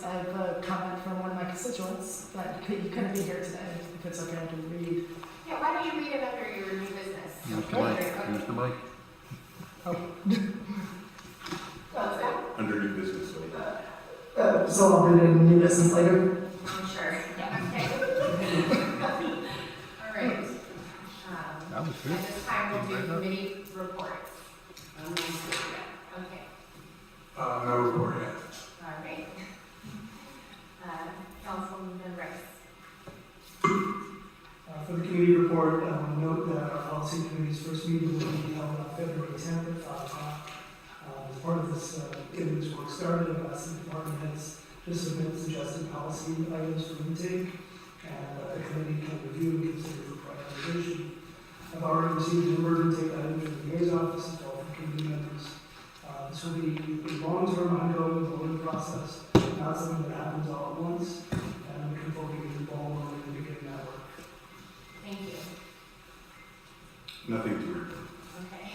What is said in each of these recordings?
I have a comment from one of my constituents, but you couldn't be here today, if it's okay, I can read. Yeah, why don't you read it under your new business? Use the mic, use the mic. What's that? Under new business, so. So I'll read it in new business later. I'm sure. Yeah, okay. All right. That was good. At this time, we'll do committee reports. Okay. No report yet. All right. Councilman Rice. For the committee report, note that our policy committee's first meeting will be held on February 10th at 5 o'clock. As part of this, getting this work started, I've asked the department heads to submit suggested policy items for intake, and the committee can review and consider for prioritization. I've already received an emergency item from the mayor's office and all from committee members. This will be a long-term ongoing voting process, not something that happens all at once, and I'm looking forward to getting the ball rolling and beginning that work. Thank you. Nothing to report. Okay.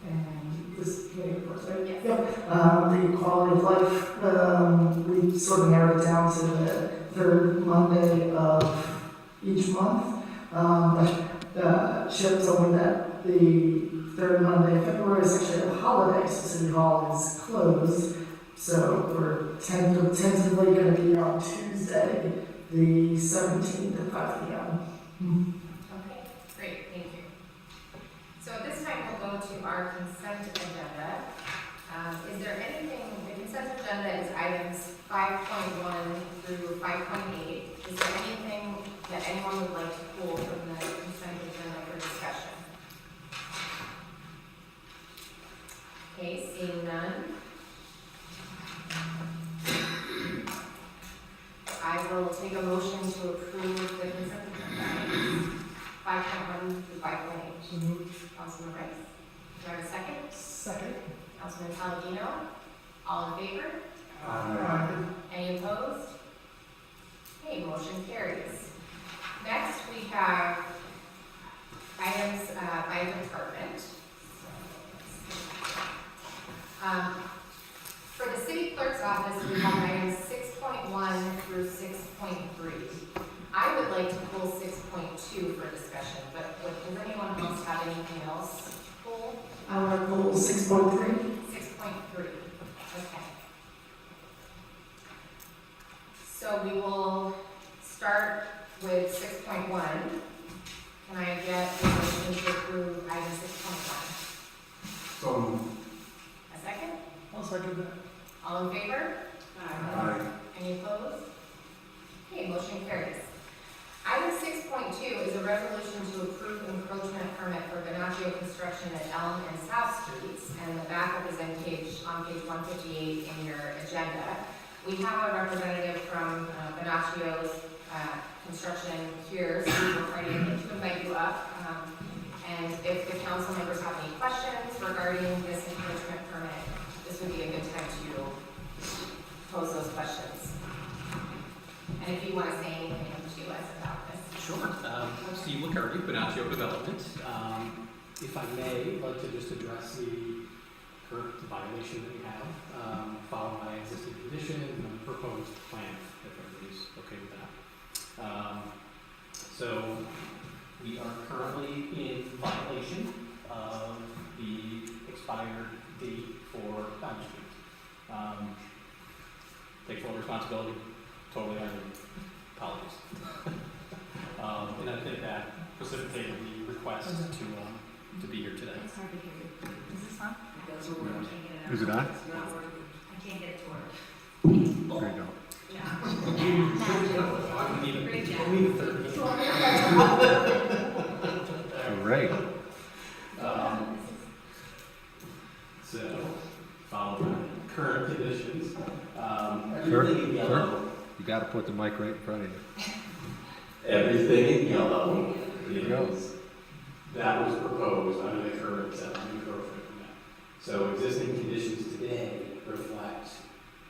And this committee reports, right? Yes. Yep. The quality of life, we sort of narrowed it down to the third Monday of each month. Chip told me that the third Monday of February is actually a holiday, so City Hall is closed. So we're tentatively going to be on Tuesday, the 17th at 5 p.m. Okay, great, thank you. So at this time, we'll go to our consent agenda. Is there anything, the consent agenda is items 5.1 through 5.8. Is there anything that anyone would like to pull from the consent agenda for discussion? Okay, seeing none. I will take a motion to approve the consent agenda items 5.1 through 5.8. Councilman Rice. Do I have a second? Second. Councilman Palladino. All in favor? Any opposed? Okay, motion carries. Next, we have items by department. For the city clerk's office, we have items 6.1 through 6.3. I would like to pull 6.2 for discussion, but does anyone else have anything else to pull? I want to pull 6.3. 6.3, okay. So we will start with 6.1. Can I get a motion to approve item 6.1? So, A second? I'll second that. All in favor? aye. Any opposed? Okay, motion carries. Item 6.2 is a resolution to approve encroachment permit for Venatio Construction at Elm and South Streets, and the backup is on page 158 in your agenda. We have a representative from Venatio's construction here, so we're trying to invite you up. And if the council members have any questions regarding this encroachment permit, this would be a good time to pose those questions. And if you want to say anything to us about this. Sure. Steve McCurdy, Bonaccio Development. If I may, I'd like to just address the current violation that we have, following my existing condition and the proposed plan, if everybody's okay with that. So we are currently in violation of the expired date for Fountain Street. Take full responsibility, totally on apologies. And I think that precipitated the request to be here today. It's hard to hear you. Is this on? It does work. I can't get it Is it on? It's not working. I can't get it to work. There you go. Yeah. Great job. We need a third. All right. So, following my current conditions, Sir, everything in yellow. You got to put the mic right in front of you. Everything in yellow There you go. that was proposed under the current encroachment permit. So existing conditions today reflect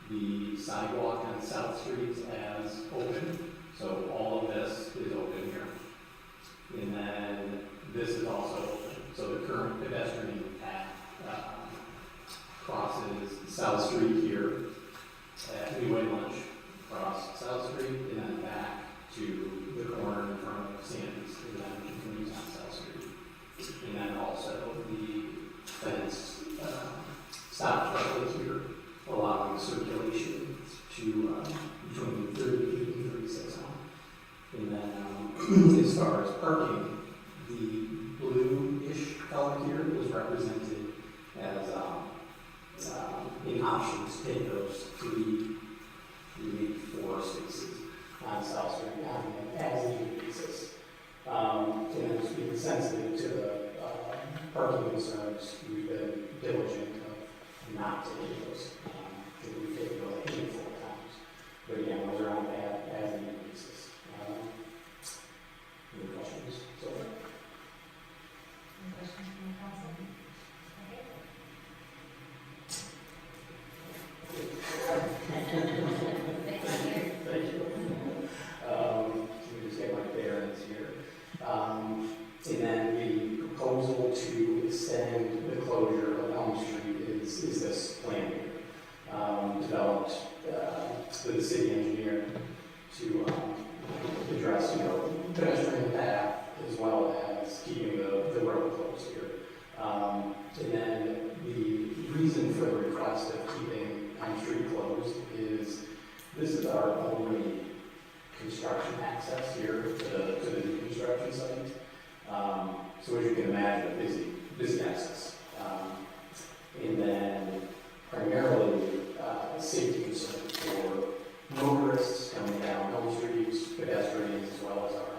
the sidewalk on South Street as open. So all of this is open here. And then this is also open. So the current pedestrian path crosses South Street here at New Way Lunch to the corner in front of Sandy's, and then continues on South Street. And then also the fence, stop right here, allowing circulation to, between 38 and 36 on. And then, as far as parking, the bluish color here was represented as, an option to take those maybe 4 spaces on South Street on an as-needed basis. And then just being sensitive to the parking concerns, we've been diligent of not taking those. We've taken those a handful of times. But again, those are on an as-needed basis. Any questions? So far? Any questions from the council? Thank you. Let me just get my bearings here. And then the proposal to extend the closure of Elm Street is this plan here, developed with the city engineer to address, pedestrian path as well as keeping the road closed here. And then the reason for the request of keeping Elm Street closed is this is our only construction access here to the new construction site. So as you can imagine, a busy access. And then primarily safety concern for motorists coming down Elm Street, pedestrians, as well as our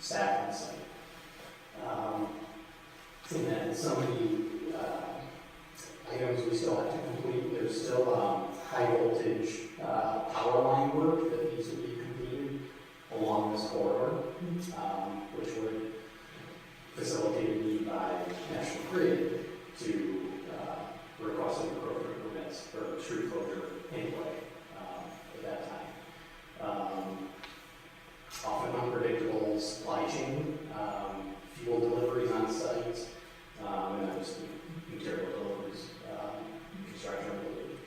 staff on site. And then some of the items we still have to complete, there's still high voltage power line work that needs to be completed along this corridor, which would facilitate a need by National Grid to request an appropriate permits for street closure anyway at that time. Often unpredictable supply chain, fuel deliveries on site, and then just material deliveries, construction related.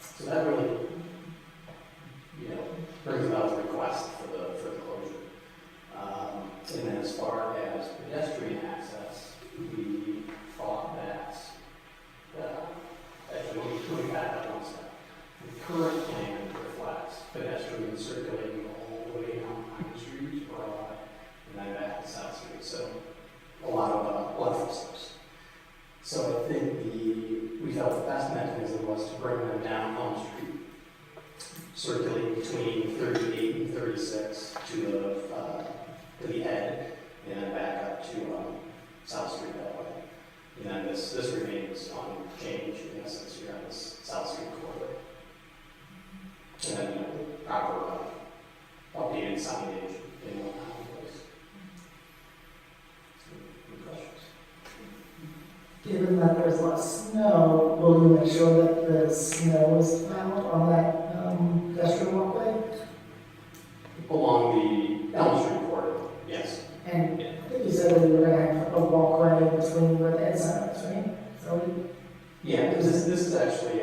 So that really, brings about the request for the closure. And then as far as pedestrian access, we thought that, actually, let me back up one step. The current plan reflects pedestrians circulating all the way down Pine Street, Broad, and then back to South Street. So a lot of footsteps. So I think we felt the best mechanism was to bring them down Elm Street, circulating between 38 and 36 to the head, and then back up to South Street that way. And then this remains unchanged in essence here on this South Street corridor. And then proper updated signage in whatnot in place. Any questions? Given that there's less snow, will you make sure that the snow is plowed on that pedestrian walkway? Along the Elm Street corridor, yes. And I think you said that you were gonna have a walkway between where the ed center is, right? So Yeah, this is actually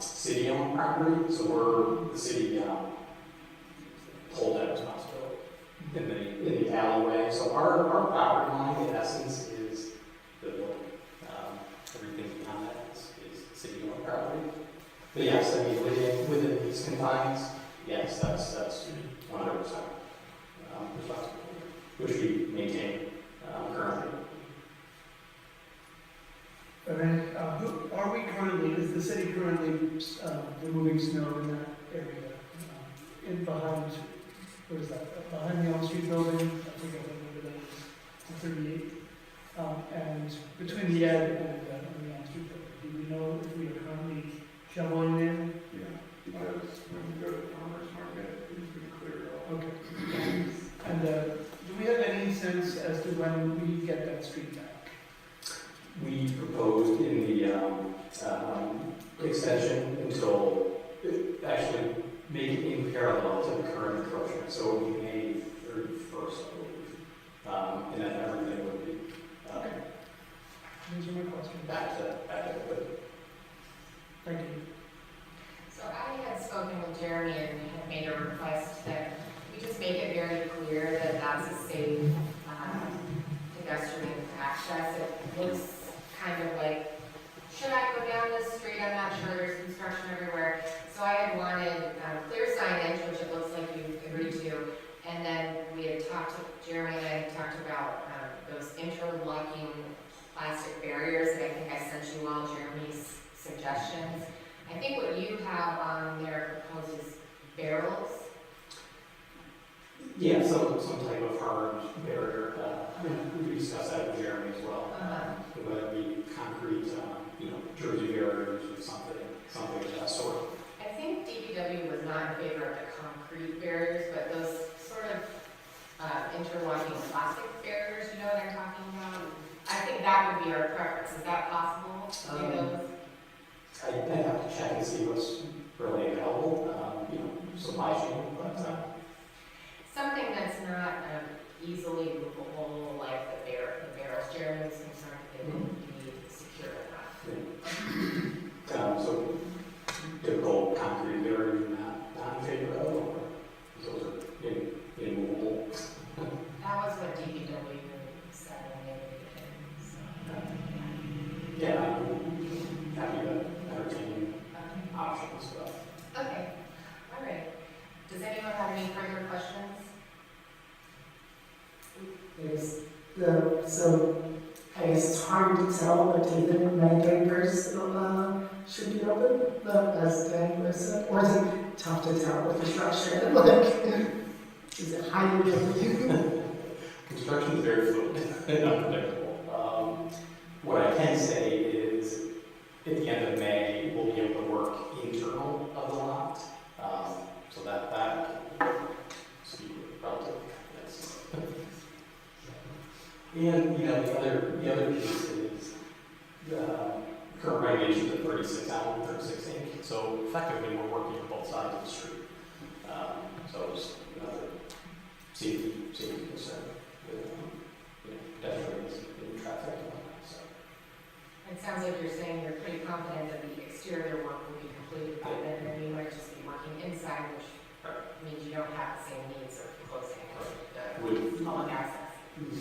city-owned property, so we're the city hold that responsibility in the alleyway. So our property line in essence is the building. Everything beyond that is city-owned property. But yes, I mean within these confines, yes, that's 100% responsibility, which we maintain currently. Are we currently, is the city currently removing snow in that area? In behind, what is that, behind the Elm Street building? I forget what that is, the 38. And between the Ed and the Elm Street building, do we know if we are currently shoveling there? Yeah, because when we go to the farmer's market, it's been cleared off. Okay. And do we have any sense as to when we get that street back? We proposed in the extension until, actually make it in parallel to the current encroachment, so it would be May 31st, I believe. And then everything would be Those are my questions. back to Thank you. So I had spoken with Jeremy and had made I think what you have on there proposed is barrels. Yeah, some type of hard barrier, we discussed that with Jeremy as well. Whether it be concrete, Jersey barriers or something of that sort. I think DPW was not in favor of the concrete barriers, but those sort of interlocking plastic barriers, you know what I'm talking about? I think that would be our preference. Is that possible to do those? I have to check and see what's really available, supply chain, but, Something that's not easily movable, like the barrels. Jeremy was concerned that they wouldn't be secure enough. so typical concrete barriers you're not in favor of, or those are immovable? That was what DPW said when they were beginning, so. Yeah, I'm happy to entertain options, but. Okay, all right. Does anyone have any further questions? So I guess it's hard to tell, but do you think May 31st should be open, as Dan said? Or is it tough to tell with construction? Is it highly likely? Construction is very fluid and unpredictable. What I can say is, at the end of May, we'll be able to work internal of the lot, so that speed relatively confidence. And the other piece is the current regulations at 36 out, 36 inch. So effectively, we're working on both sides of the street. So it's another safety concern with pedestrians and traffic and whatnot. So. It sounds like you're saying you're pretty confident that the exterior work will be completed by then, and then you might just be working inside, which means you don't have the same needs of closing the public access.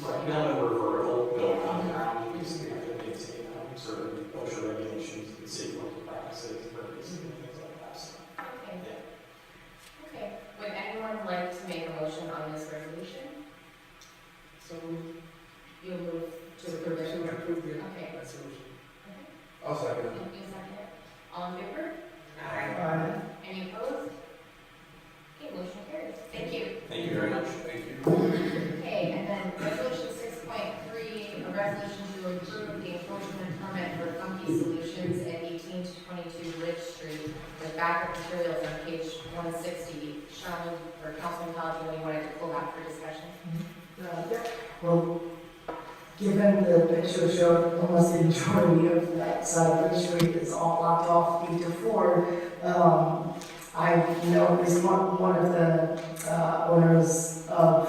Right now that we're vertical, built on the ground, we have to maintain certain OSHA regulations and safe working practices, emergency and things like that. So, Okay. yeah. Okay. Would anyone like to make a motion on this resolution? So You'll move to approve it? approve the Okay. resolution. I'll second it. You second it? All in favor? Aye. Any opposed? Okay, motion carries. Thank you. Thank you very much. Thank you. Okay, and then resolution 6.3, a resolution to approve the encroachment permit for Funky Solutions at 18 to 22 Ridge Street with backup materials on page 160. Sean, or Councilman Pelletier, you wanted to pull that for discussion? Well, given the picture showed almost the majority of that side of the street is all blocked off 8 to 4, I know at least one of the owners of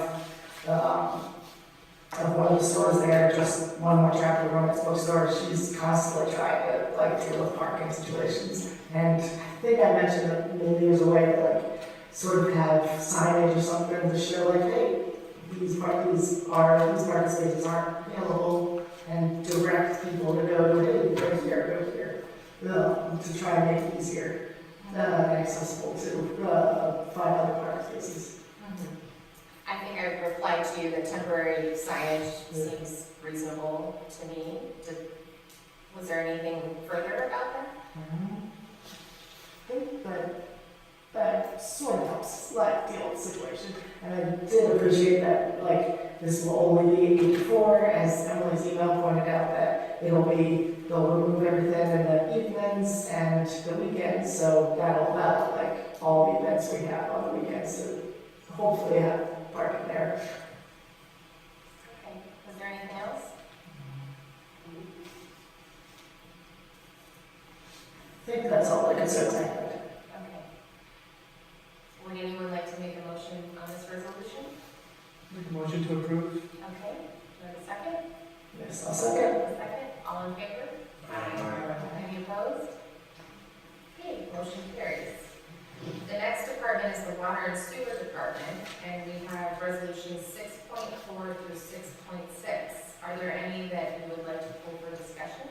one of the stores there, just one more chapter from its bookstore, she's constantly trying to deal with parking situations. And I think I mentioned that maybe there's a way to sort of have signage or something to show hey, these parking spaces aren't available, and direct people to go go here, to try and make it easier and accessible to find other parking spaces. I think I would reply to you that temporary signage seems reasonable to me. Was there anything further about that? I think that sort of helps deal with the situation. And I did appreciate that this will only be 8 to 4, as Emily's email pointed out, that they'll remove everything in the evenings and the weekends, so that'll all the events we have on the weekends to hopefully have parking there. Okay, was there anything else? I think that's all I can say. Okay. Would anyone like to make a motion on this resolution? Make a motion to approve. Okay, do I have a second? Yes, I'll second. A second, all in favor? Any opposed? Okay, motion carries. The next department is the Water and Sewer Department, and we have resolutions 6.4 through 6.6. Are there any that you would like to pull for discussion?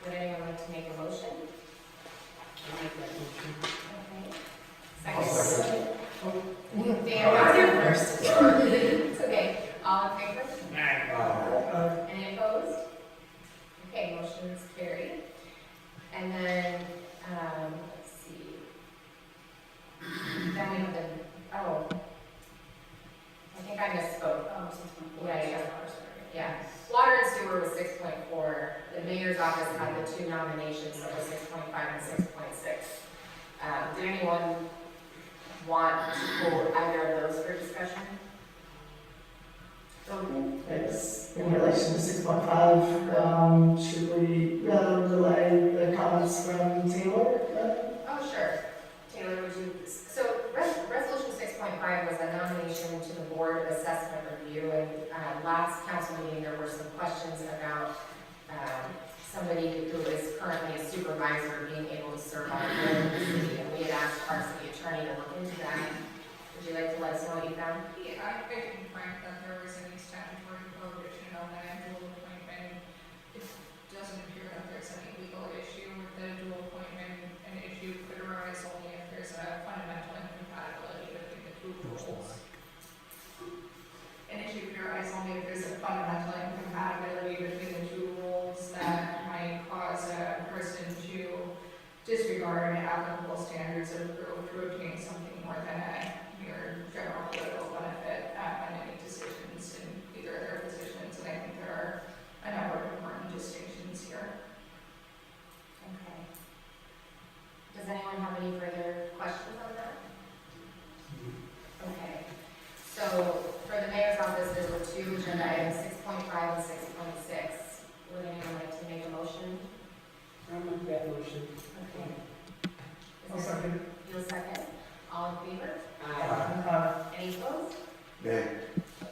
Would anyone like to make a motion? Okay. Second. Dan, you're here first. It's okay. All in favor? Any opposed? Okay, motion is carried. And then, let's see. Then we have the, oh, I think I misspoke. Oh, 6.4. Yeah. Water and sewer was 6.4. The mayor's office had the two nominations that was 6.5 and 6.6. Did anyone want to pull either of those for discussion? It's in relation to 6.5, should we relay the comments from Taylor? Oh, sure. Taylor, would you, so resolution 6.5 was a nomination to the Board of Assessment Review, and last council meeting, there were some questions about somebody who is currently a supervisor being able to serve on the board of the city, and we had asked our city attorney to look into that. Would you like to let us know what you found? Yeah, I didn't find that there was any statutory prohibition on that dual appointment. It doesn't appear that there's any legal issue with the dual appointment. An issue could arise only if there's a fundamental incompatibility between the two roles. An issue could arise only if there's a fundamental incompatibility between the two roles that might cause a person to disregard applicable standards of growth to obtain something more than a mere general political benefit and make decisions in either of their positions. And I think there are a number of important distinctions here. Okay. Does anyone have any further questions on that? Okay. So for the mayor's office, there were two agenda items, 6.5 and 6.6. Would anyone like to make a motion? I'll make that motion. Okay. I'll second. You'll second. All in favor? Aye. Any opposed? Nay.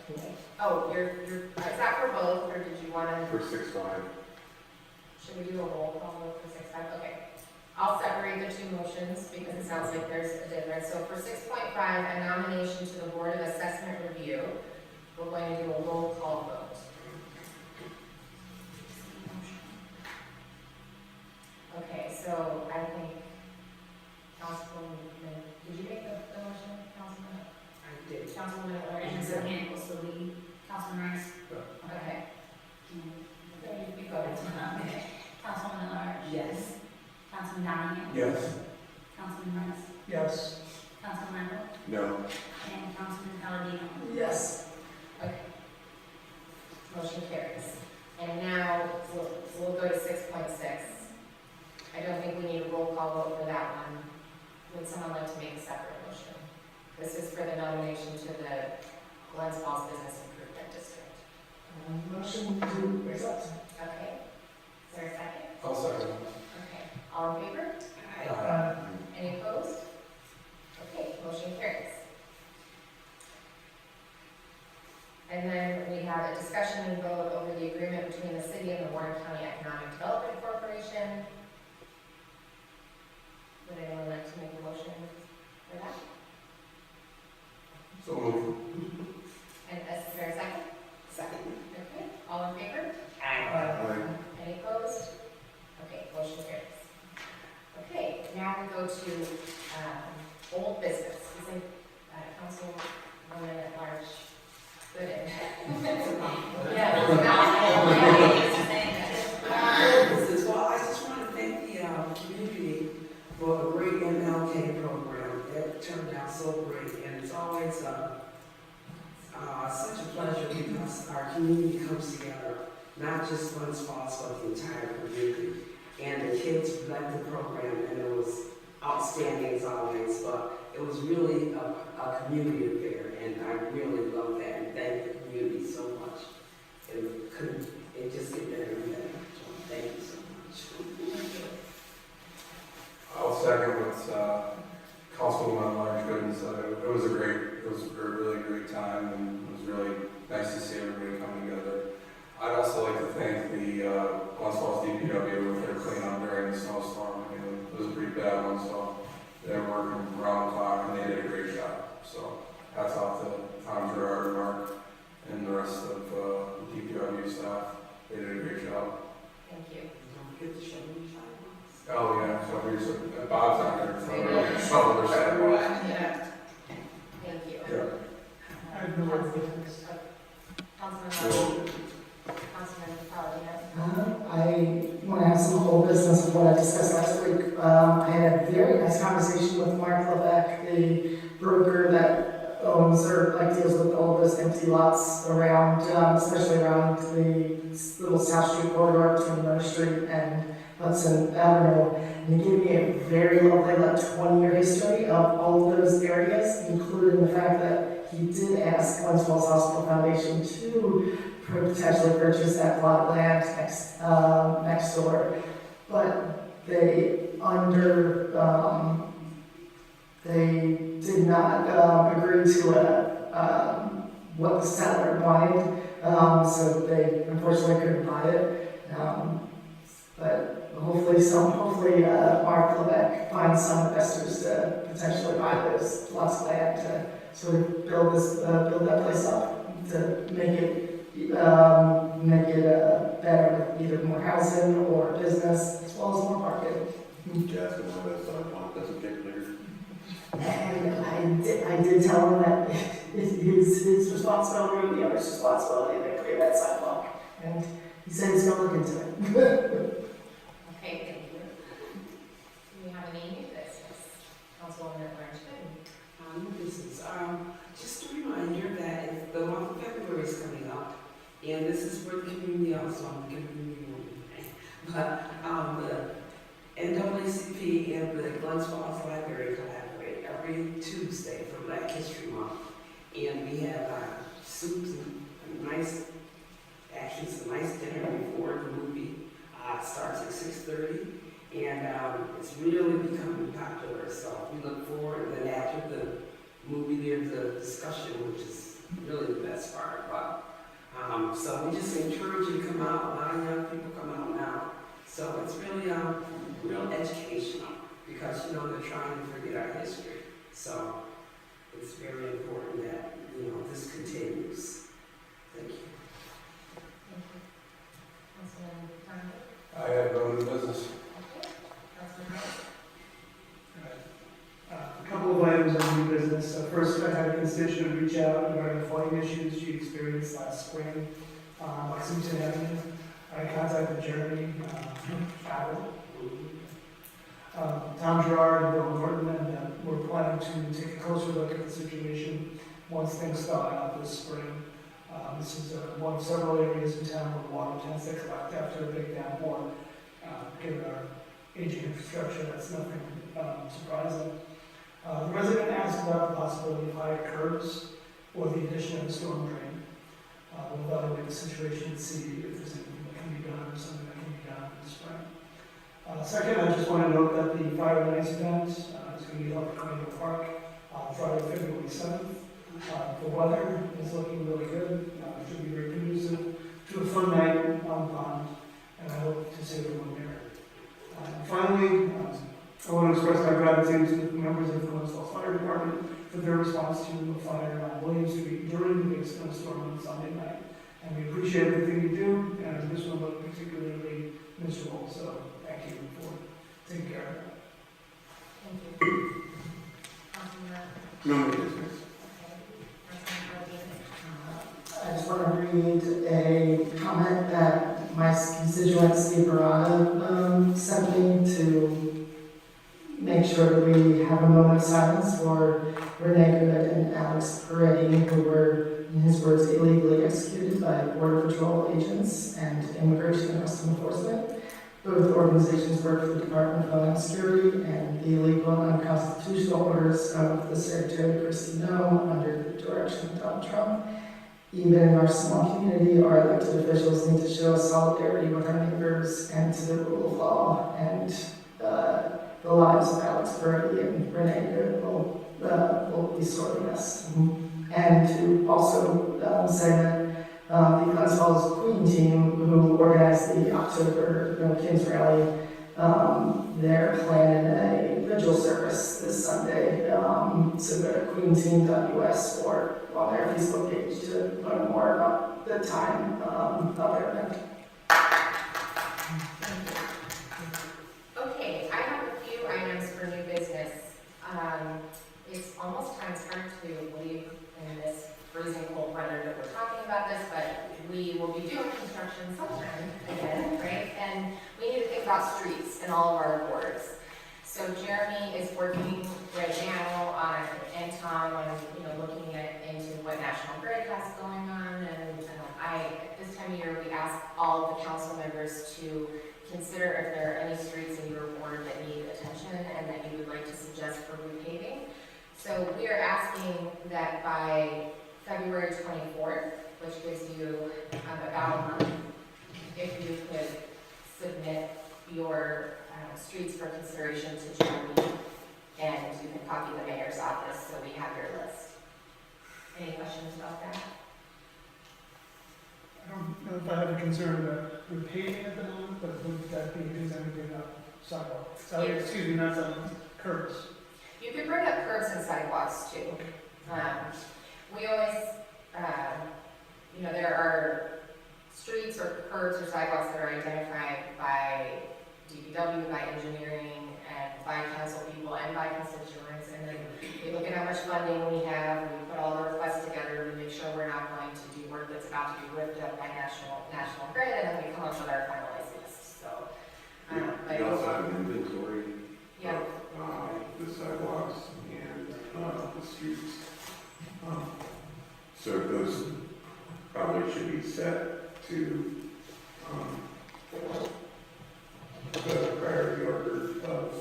Okay. Oh, is that for both, or did you want to, For 6.5. should we do a roll call vote for 6.5? Okay. I'll separate the two motions because it sounds like there's a difference. So for 6.5, a nomination to the Board of Assessment Review, we're going to do a roll call vote. Okay, so I think Councilwoman, did you make the motion, Councilman? I did. Councilwoman And Larry? second was the lead, Councilman Rice. Okay. You go ahead. Okay. Councilwoman Large. Yes. Councilman Donahue. Yes. Councilman Rice. Yes. Councilman Randall. No. And Councilman Palladino. Yes. Okay. Motion carries. And now, we'll go to 6.6. I don't think we need a roll call vote for that one. Would someone like to make a separate motion? This is for the nomination to the Glens Falls Business Improvement District. Motion to accept. Okay. Is there a second? I'll second. Okay. All in favor? Any opposed? Okay, motion carries. And then we have a discussion and vote over the agreement between the city and the Warren County Economic Development Corporation. Would anyone like to make a motion for that? So move. And is there a second? Second. Okay, all in favor? Aye. Any opposed? Okay, motion carries. Okay, now we go to old business. Isn't Councilwoman at Large good at Yeah. Well, I just want to thank the community for a great MLK program. It turned out so great, and it's always such a pleasure because our community comes together, not just Glens Falls, but the entire community. And the kids led the program, and it was outstanding as always, but it was really a community affair, and I really love that, and thank the community so much. It just get better and better, so thank you so much. I'll second what Councilwoman Large Gooden said. It was a really great time, and it was really nice to see everybody coming together. I'd also like to thank the Glens Falls DPW with their cleanup during the snowstorm. I mean, it was a pretty bad one, so they were working around the clock, and they did a great job. So hats off to Tom Gerard, Mark, and the rest of the DPW staff. They did a great job. Thank you. Don't forget to show me sidewalks. Oh yeah, so here's Bob's on there, so there's sidewalks. Yeah. Thank you. Yeah. I have no other business. Councilman Palladino. I some whole business of what I discussed last week. I had a very nice conversation with Mark Levesque, the broker that owns or like deals with all those empty lots around, especially around the little South Street corridor between Murray Street and Hudson Avenue. And he gave me a very lovely, like 20-year history of all of those areas, including the fact that he did ask Glens Hospital Foundation to potentially purchase that plot of land next door, but they they did not agree to what the seller wanted, so they unfortunately couldn't buy it. But hopefully Mark Levesque finds some investors to potentially buy those lots of land to sort of build that place up to make it better with either more housing or business as well as more parking. Jasmine, one of those sidewalk doesn't get cleared. And I did tell him that his responsibility or the owner's responsibility to clear that sidewalk, and he said he's gonna look into it. Okay, thank you. Do we have any new business? Councilwoman Orange Good. New business. Just a reminder that if the month of February is coming up, and this is for the community also, I'm giving you but the NAACP and the Glens Falls Library collaborate every Tuesday for Black History Month, and we have soups and nice dinner before the movie starts at 6:30, and it's really becoming popular. So we look forward. And then after the movie, there's a discussion, which is really the best part. But so we just encourage you to come out. A lot of young people come out now, so it's really real educational because they're trying to forget our history. So it's very important that this continues. Thank you. Thank you. Councilman Donovan. I have no new business. Okay. Councilman Rice. A couple of items on new business. First, I had a constituent reach out regarding flooding issues she experienced last spring on Lexington Avenue. I contacted Jeremy Fowler, Tom Gerard, and Bill Norton, and we're planning to take a closer look at the situation once things thaw out this spring. This is one of several areas in town where water tends to collect after a big downpour. Given our aging infrastructure, that's nothing surprising. The resident asked about the possibility of higher curbs or the addition of a storm drain. We'll evaluate the situation and see if there's anything that can be done or something that can be done in the spring. Second, I just want to note that the Fire and Ice event is going to be held at Carnival Park Friday, February 7th. The weather is looking really good. It should be very conducive to a fun night on the pond, and I hope to see everyone there. Finally, I want to express my gratitude to the members of the Glens Falls Fire Department for their response to a fire on William Street during the big snowstorm on Sunday night. And we appreciate everything you do, and this one looked particularly miserable, so thank you for taking care of that. Thank you. Councilman No new business. I just want to read a comment that my constituent Steve Barada sent me to make sure that we have a moment of silence for Renee Good and Alex Peretti, who were, in his words, illegally executed by Border Patrol agents and Immigration and Customs Enforcement. Both organizations work for the Department of Homeland Security, and the illegal and unconstitutional orders of the Secretary Christie No under the direction of Donald Trump. Even in our small community, our elected officials need to show solidarity with our neighbors and to the rule of law. And the lives of Alex Peretti and Renee Good will be sorely missed. And to also say that the Glens Falls Queen team, who organized the October Kings Rally, they're planning a vigil service this Sunday. So go to queenteam.us or on their Facebook page to learn more about the time of their event. Okay, I have a few items for new business. It's almost kind of hard to believe in this freezing cold weather that we're talking about this, but we will be doing construction sometime again, right? And we need to think about streets in all of our wards. So Jeremy is working right now on, and Tom on, looking into what National Grid has going on, and this time of year, we ask all of the council members to consider if there are any streets in your ward that need attention and that you would like to suggest for repaving. So we are asking that by February 24th, which gives you about a month, if you could submit your streets for consideration to Jeremy, and you can copy the mayor's office so we have your list. Any questions about that? I don't know if I have a concern about repaving at the moment, but would that be because I'm bringing up sidewalks? Excuse me, not sidewalks, curbs. You could bring up curbs and sidewalks too. We always, there are streets or curbs or sidewalks that are identified by DPW, by engineering, and by council people, and by constituents, and then we look at how much funding we have, and we put all the requests together, and we make sure we're not going to do work that's about to be ripped up by National Grid, and then we come up with our finalized list, so. We also have an inventory Yeah. of the sidewalks and the streets. So those probably should be set to the priority order of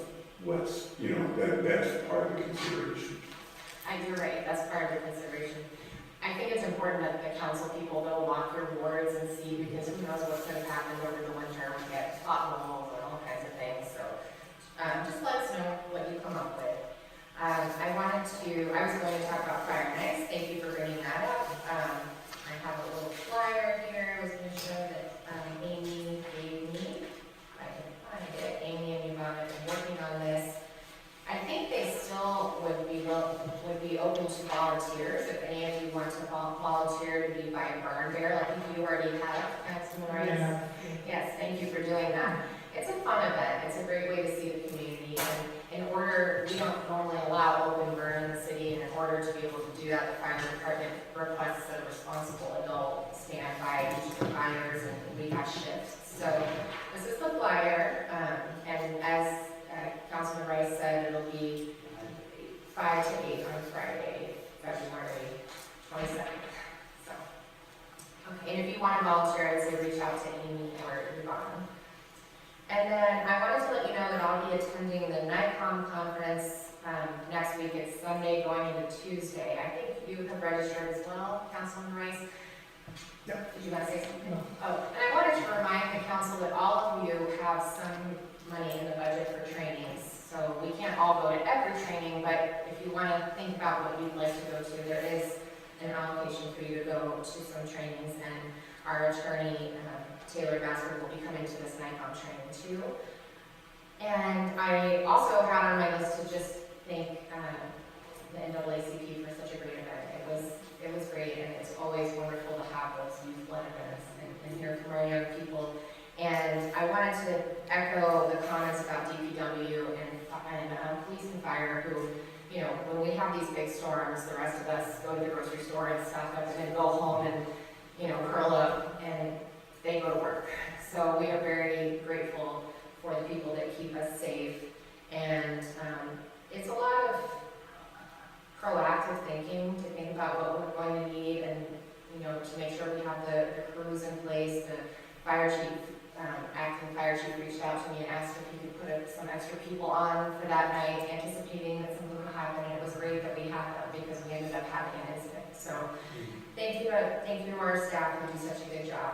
what's, that's part of the consideration. You're right, that's part of the consideration. I think it's important that the council people go walk your wards and see, because who knows what's going to happen over the winter. We get potholes and all kinds of things, so just let us know what you come up with. I was going to talk about fire nights. Thank you for bringing that up. I have a little flyer here. I was going to show that Amy gave me. If I can find it. Amy and Yvonne have been working on this. I think they still would be open to volunteers. If any of you want to volunteer to be by a burn bear, like you already have, Councilman Rice. Yeah. Yes, thank you for doing that. It's a fun event. It's a great way to see the community. And we don't normally allow open burn in the city, and in order to be able to do that, the fire department requests that a responsible adult stand by each of the fires, and we have shifts. So this is the flyer, and as Councilman Rice said, it'll be 5 to 8 on Friday, February 22nd. So, okay, and if you want to volunteer, I would say reach out to Amy or Yvonne. And then I wanted to let you know that I'll be attending the NICOM conference next week. It's Sunday going into Tuesday. I think you have registered as well, Councilman Rice. Yep. Did you want to say something? No. Oh, and I wanted to remind the council that all of you have some money in the budget for trainings. So we can't all go to every training, but if you want to think about what you'd like to go to, there is an allocation for you to go to some trainings, and our attorney, Taylor Bassford, will be coming to this NICOM training too. And I also had on my list to just thank the NAACP for such a great event. It was great, and it's always wonderful to have those youth-led events and hear from our young people. And I wanted to echo the comments about DPW and police and fire, who, when we have these big storms, the rest of us go to the grocery store and stock up and then go home and, curl up, and they go to work. So we are very grateful for the people that keep us safe. And it's a lot of proactive thinking to think about what we're going to need, and, to make sure we have the crews in place. The fire chief, acting fire chief, reached out to me and asked if he could put some extra people on for that night, anticipating that something would happen. And it was great that we had them, because we ended up having an incident. So thank you to our staff who do such a good job.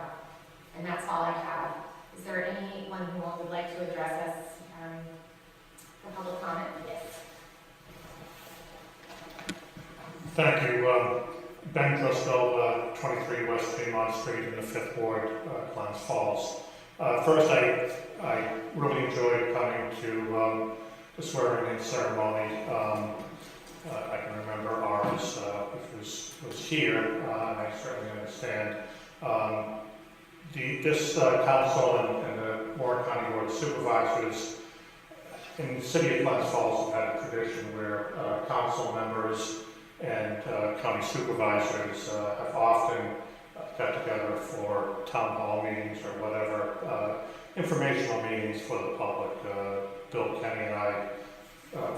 And that's all I have. Is there anyone who would like to address us for public comment? Yes. Thank you. Ben Driscoll, 23 West Fremont Street in the 5th Ward, Glens Falls. First, I really enjoyed coming to the swearing-in ceremony. I can remember ours, which was here, and I certainly understand. This council and the Warren County Board of Supervisors in the city of Glens Falls have had a tradition where council members and county supervisors have often got together for town hall meetings or whatever informational meetings for the public. Bill Kenny and I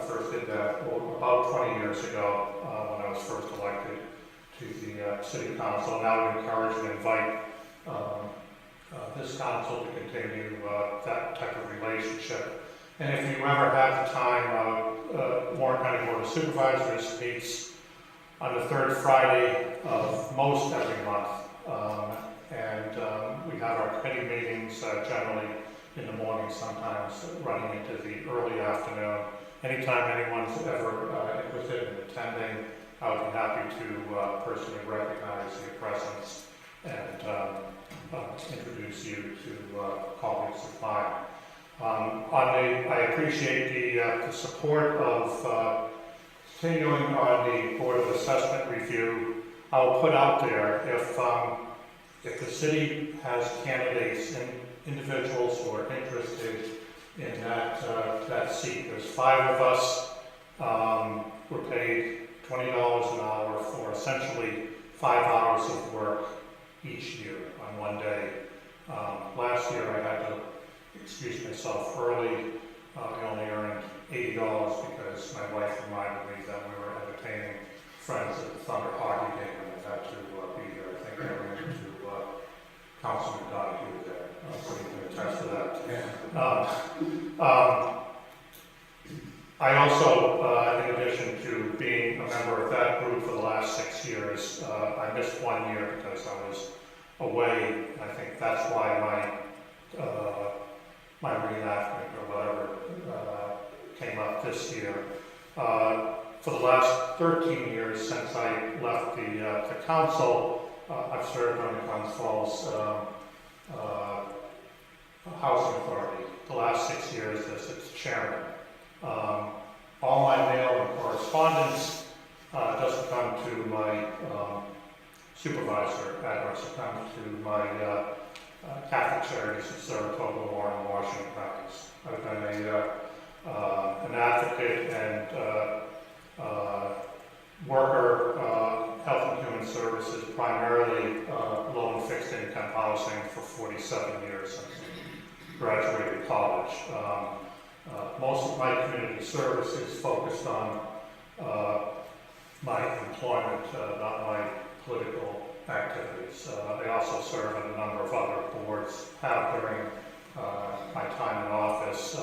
first did that about 20 years ago when I was first elected to the city council. Now we encourage and invite this council to continue that type of relationship. And if you ever have the time, Warren County Board of Supervisors meets on the third Friday of most every month. We have our committee meetings generally in the morning, sometimes running into the early afternoon. Anytime anyone's ever interested in attending, I would be happy to personally recognize your presence and introduce you to colleagues of mine. I appreciate the support of continuing on the Board of Assessment review. I will put out there if the city has candidates and individuals who are interested in that seat. There's 5 of us. We're paid $20 an hour for essentially 5 hours of work each year on one day. Last year I had to excuse myself early. I only earned $80 because my wife reminded me that we were entertaining friends at the Thunder hockey game and I had to be there. I think I ran into Councilman Donahue there, so you can attest to that. I also, in addition to being a member of that group for the last 6 years, I missed 1 year because I was away. I think that's why my reenactment or whatever came up this year. For the last 13 years since I left the council, I've served on the Glens Falls Housing Authority. The last 6 years as its chairman. All my mail and correspondence doesn't come to my supervisor address. It comes to my Catholic Charities of Saratoga, Warren, and Washington counties. I've been an advocate and worker, health and human services, primarily low and fixed income housing for 47 years since I graduated college. Most of my community service is focused on my employment, not my political activities. I also serve on a number of other boards, have during my time in office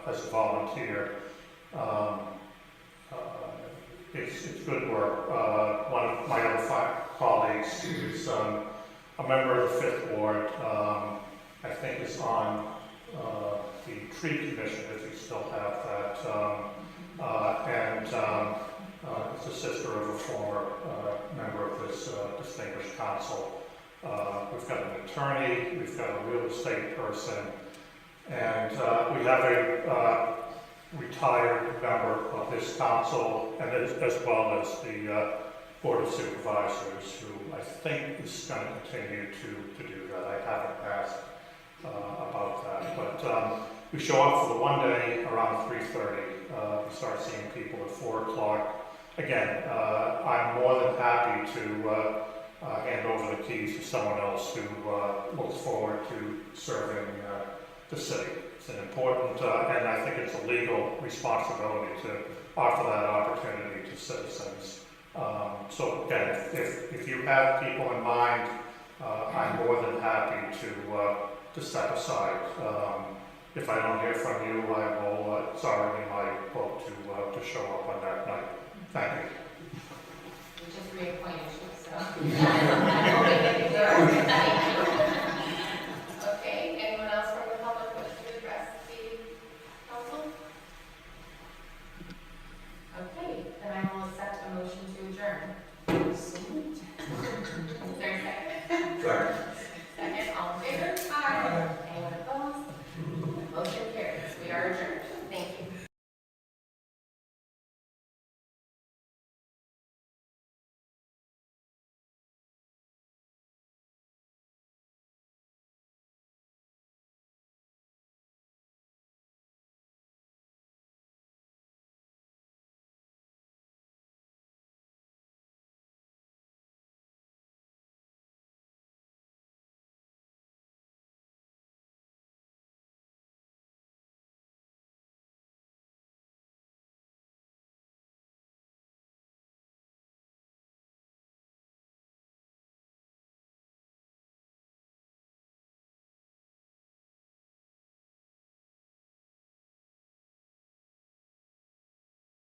as a volunteer. It's good work. One of my other 5 colleagues who's a member of the 5th Ward, I think is on the tree commission, if you still have that, and is a sister of a former member of this distinguished council. We've got an attorney, we've got a real estate person, and we have a retired member of this council, and as well as the Board of Supervisors, who I think is going to continue to do that. I haven't asked about that, but we show up for the one day around 3:30. We start seeing people at 4 o'clock. Again, I'm more than happy to hand over the keys to someone else who looks forward to serving the city. It's an important, and I think it's a legal responsibility to offer that opportunity to citizens. So again, if you have people in mind, I'm more than happy to step aside. If I don't hear from you, I will, it's already in my book to show up on that night. Thank you. We just reappointed you, so. I'm hoping that you're